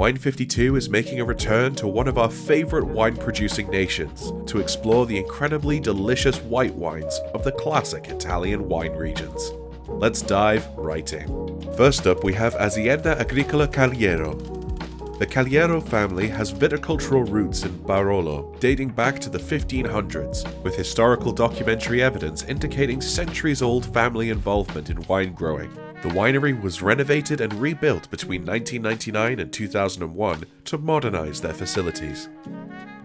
Wine 52 is making a return to one of our favourite wine-producing nations to explore the incredibly delicious white wines of the classic Italian wine regions. Let's dive right in. First up, we have Azienda Agricola Caliero. The Caliero family has viticultural roots in Barolo, dating back to the 1500s, with historical documentary evidence indicating centuries-old family involvement in wine growing. The winery was renovated and rebuilt between 1999 and 2001 to modernize their facilities.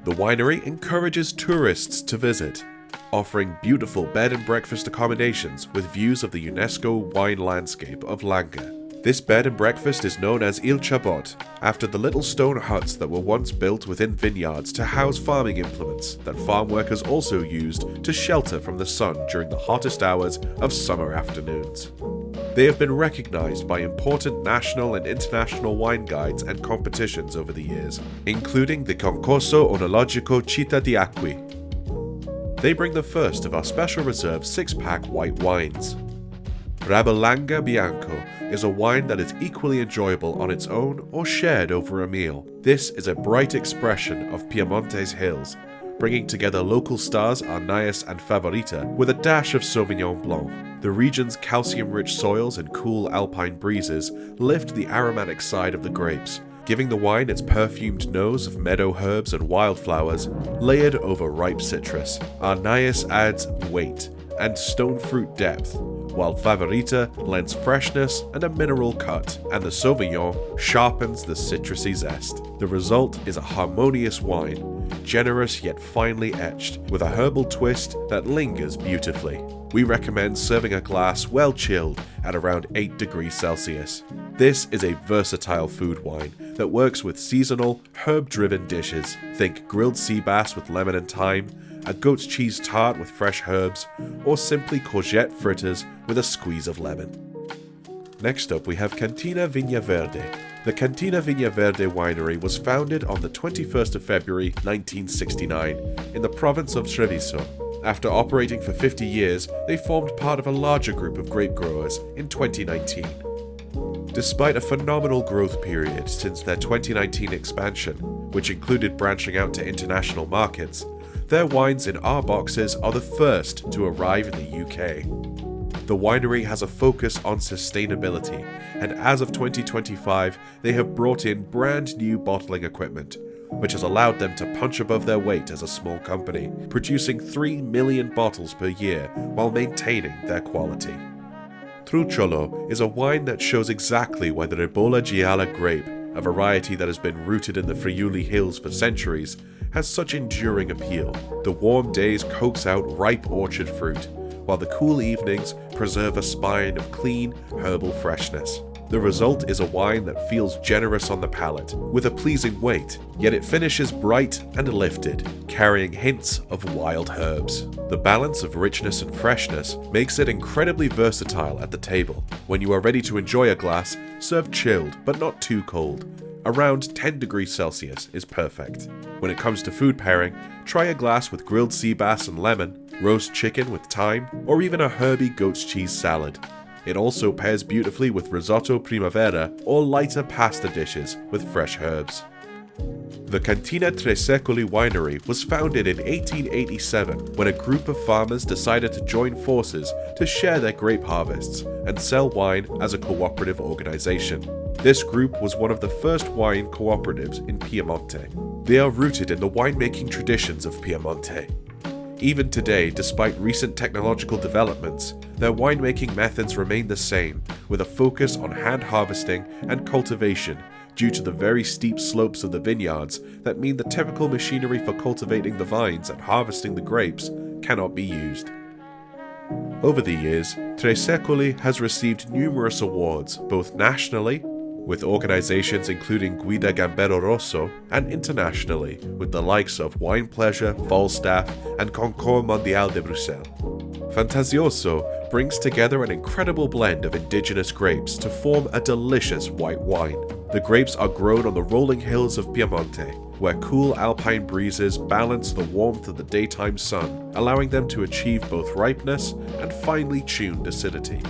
The winery encourages tourists to visit, offering beautiful bed and breakfast accommodations with views of the UNESCO wine landscape of Langhe. This bed and breakfast is known as Il Chabot, after the little stone huts that were once built within vineyards to house farming implements that farm workers also used to shelter from the sun during the hottest hours of summer afternoons. They have been recognized by important national and international wine guides and competitions over the years, including the Concorso Onologico Città di Acqui. They bring the first of our special reserve 6-pack white wines. Rabellanga Bianco is a wine that is equally enjoyable on its own or shared over a meal. This is a bright expression of Piemonte's hills, bringing together local stars Arnaius and Favorita with a dash of Sauvignon Blanc. The region's calcium-rich soils and cool alpine breezes lift the aromatic side of the grapes, giving the wine its perfumed nose of meadow herbs and wildflowers layered over ripe citrus. Arnaius adds weight and stone fruit depth, while Favorita lends freshness and a mineral cut, and the Sauvignon sharpens the citrusy zest. The result is a harmonious wine, generous yet finely etched, with a herbal twist that lingers beautifully. We recommend serving a glass well chilled at around 8 degrees Celsius. This is a versatile food wine that works with seasonal, herb-driven dishes. Think grilled sea bass with lemon and thyme, a goat's cheese tart with fresh herbs, or simply courgette fritters with a squeeze of lemon. Next up, we have Cantina Vigna Verde. The Cantina Vigna Verde winery was founded on the 21st of February 1969 in the province of Treviso. After operating for 50 years, they formed part of a larger group of grape growers in 2019. Despite a phenomenal growth period since their 2019 expansion, which included branching out to international markets, their wines in our boxes are the first to arrive in the UK. The winery has a focus on sustainability, and as of 2025, they have brought in brand new bottling equipment, which has allowed them to punch above their weight as a small company, producing 3 million bottles per year while maintaining their quality. Trucciolo is a wine that shows exactly why the Ribolla Gialla grape, a variety that has been rooted in the Friuli Hills for centuries, has such enduring appeal. The warm days coax out ripe orchard fruit, while the cool evenings preserve a spine of clean, herbal freshness. The result is a wine that feels generous on the palate, with a pleasing weight, yet it finishes bright and lifted, carrying hints of wild herbs. The balance of richness and freshness makes it incredibly versatile at the table. When you are ready to enjoy a glass, serve chilled but not too cold. Around 10 degrees Celsius is perfect. When it comes to food pairing, try a glass with grilled sea bass and lemon, roast chicken with thyme, or even a herby goat's cheese salad. It also pairs beautifully with risotto primavera or lighter pasta dishes with fresh herbs. The Cantina Tre Secoli winery was founded in 1887 when a group of farmers decided to join forces to share their grape harvests and sell wine as a cooperative organization. This group was one of the first wine cooperatives in Piemonte. They are rooted in the winemaking traditions of Piemonte. Even today, despite recent technological developments, their winemaking methods remain the same, with a focus on hand harvesting and cultivation due to the very steep slopes of the vineyards that mean the typical machinery for cultivating the vines and harvesting the grapes cannot be used. Over the years, Tre Secoli has received numerous awards, both nationally, with organizations including Guida Gambero Rosso, and internationally, with the likes of Wine Pleasure, Falstaff, and Concours Mondial de Bruxelles. Fantasioso brings together an incredible blend of indigenous grapes to form a delicious white wine. The grapes are grown on the rolling hills of Piemonte, where cool alpine breezes balance the warmth of the daytime sun, allowing them to achieve both ripeness and finely tuned acidity.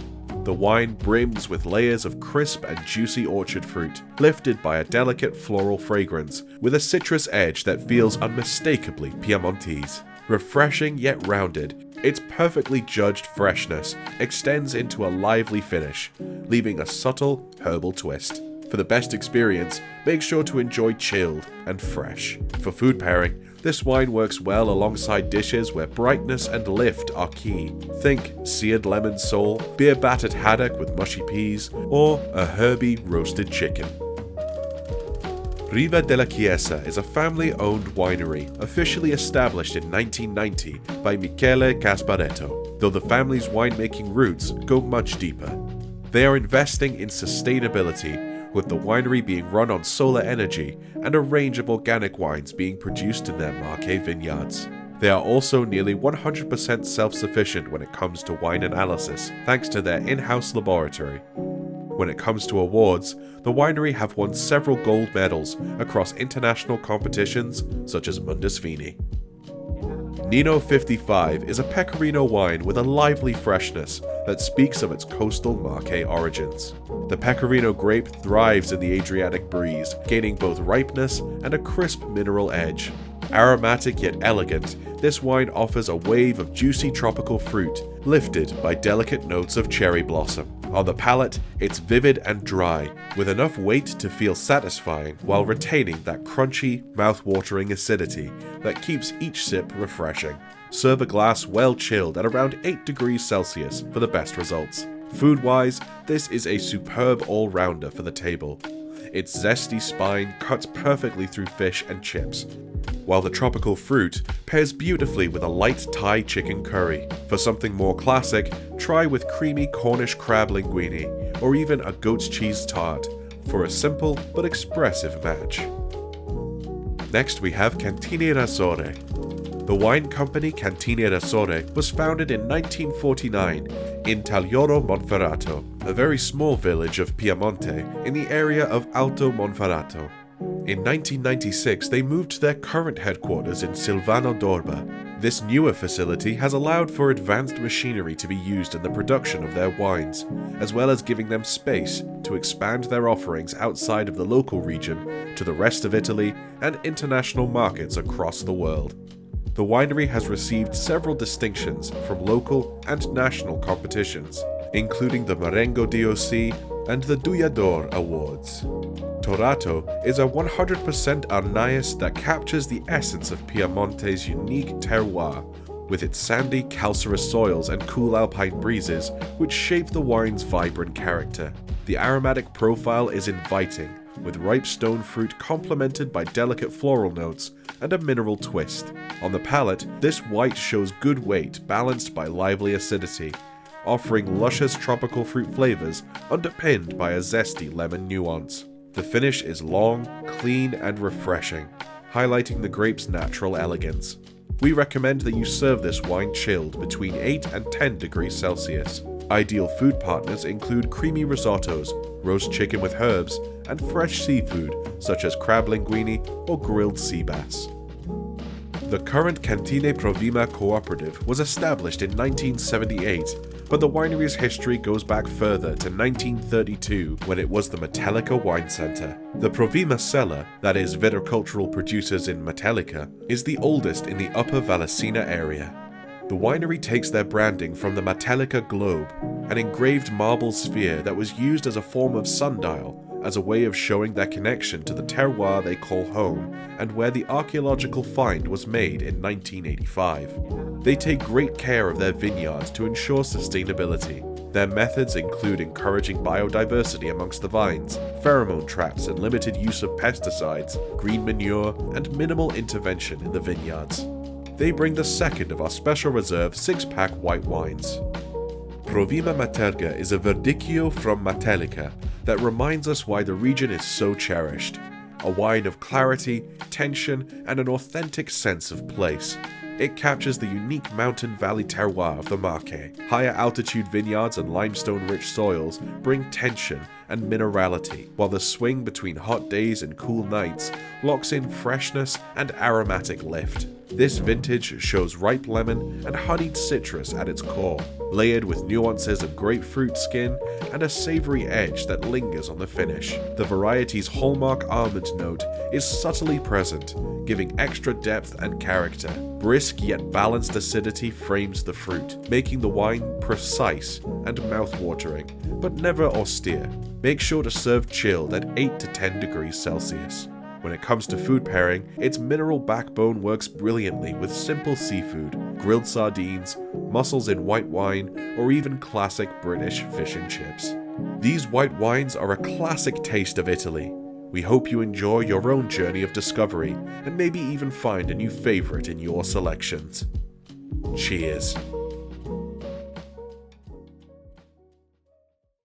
The wine brims with layers of crisp and juicy orchard fruit, lifted by a delicate floral fragrance with a citrus edge that feels unmistakably Piemontese. Refreshing yet rounded, its perfectly judged freshness extends into a lively finish, leaving a subtle herbal twist. For the best experience, make sure to enjoy chilled and fresh. For food pairing, this wine works well alongside dishes where brightness and lift are key. Think seared lemon sole, beer battered haddock with mushy peas, or a herby roasted chicken. Riva della Chiesa is a family-owned winery officially established in 1990 by Michele Gasparetto, though the family's winemaking roots go much deeper. They are investing in sustainability, with the winery being run on solar energy and a range of organic wines being produced in their Marche vineyards. They are also nearly 100% self-sufficient when it comes to wine analysis, thanks to their in-house laboratory. When it comes to awards, the winery have won several gold medals across international competitions such as Mundus Vini. Nino 55 is a Pecorino wine with a lively freshness that speaks of its coastal Marche origins. The Pecorino grape thrives in the Adriatic breeze, gaining both ripeness and a crisp mineral edge. Aromatic yet elegant, this wine offers a wave of juicy tropical fruit, lifted by delicate notes of cherry blossom. On the palate, it's vivid and dry, with enough weight to feel satisfying while retaining that crunchy, mouth-watering acidity that keeps each sip refreshing. Serve a glass well chilled at around 8 degrees Celsius for the best results. Food-wise, this is a superb all-rounder for the table. Its zesty spine cuts perfectly through fish and chips, while the tropical fruit pairs beautifully with a light Thai chicken curry. For something more classic, try with creamy Cornish crab linguine, or even a goat's cheese tart, for a simple but expressive match. Next we have Cantine Rassore. The wine company Cantine Rassore was founded in 1949 in Taglioro Monferrato, a very small village of Piemonte in the area of Alto Monferrato. In 1996, they moved to their current headquarters in Silvano d'Orba. This newer facility has allowed for advanced machinery to be used in the production of their wines, as well as giving them space to expand their offerings outside of the local region to the rest of Italy and international markets across the world. The winery has received several distinctions from local and national competitions, including the Marengo DOC and the Duglia d'Or Awards. Torato is a 100% Arnaius that captures the essence of Piemonte's unique terroir, with its sandy, calcareous soils and cool alpine breezes, which shape the wine's vibrant character. The aromatic profile is inviting, with ripe stone fruit complemented by delicate floral notes and a mineral twist. On the palate, this white shows good weight balanced by lively acidity, offering luscious tropical fruit flavors underpinned by a zesty lemon nuance. The finish is long, clean, and refreshing, highlighting the grape's natural elegance. We recommend that you serve this wine chilled between 8 and 10 degrees Celsius. Ideal food partners include creamy risottos, roast chicken with herbs, and fresh seafood such as crab linguine or grilled sea bass. The current Cantine Provima Cooperative was established in 1978, but the winery's history goes back further to 1932 when it was the Metellica Wine Center. The Provima cellar, that is viticultural producers in Metellica, is the oldest in the Upper Vallecina area. The winery takes their branding from the Metellica globe, an engraved marble sphere that was used as a form of sundial, as a way of showing their connection to the terroir they call home and where the archaeological find was made in 1985. They take great care of their vineyards to ensure sustainability. Their methods include encouraging biodiversity amongst the vines, pheromone traps and limited use of pesticides, green manure, and minimal intervention in the vineyards. They bring the second of our special reserve 6-pack white wines. Provima Materga is a verdicchio from Metellica that reminds us why the region is so cherished. A wine of clarity, tension, and an authentic sense of place. It captures the unique mountain valley terroir of the Marche. Higher altitude vineyards and limestone-rich soils bring tension and minerality, while the swing between hot days and cool nights locks in freshness and aromatic lift. This vintage shows ripe lemon and honeyed citrus at its core, layered with nuances of grapefruit skin and a savory edge that lingers on the finish. The variety's hallmark almond note is subtly present, giving extra depth and character. Brisk yet balanced acidity frames the fruit, making the wine precise and mouth-watering, but never austere. Make sure to serve chilled at 8 to 10 degrees Celsius. When it comes to food pairing, its mineral backbone works brilliantly with simple seafood, grilled sardines, mussels in white wine, or even classic British fish and chips. These white wines are a classic taste of Italy. We hope you enjoy your own journey of discovery and maybe even find a new favorite in your selections. Cheers.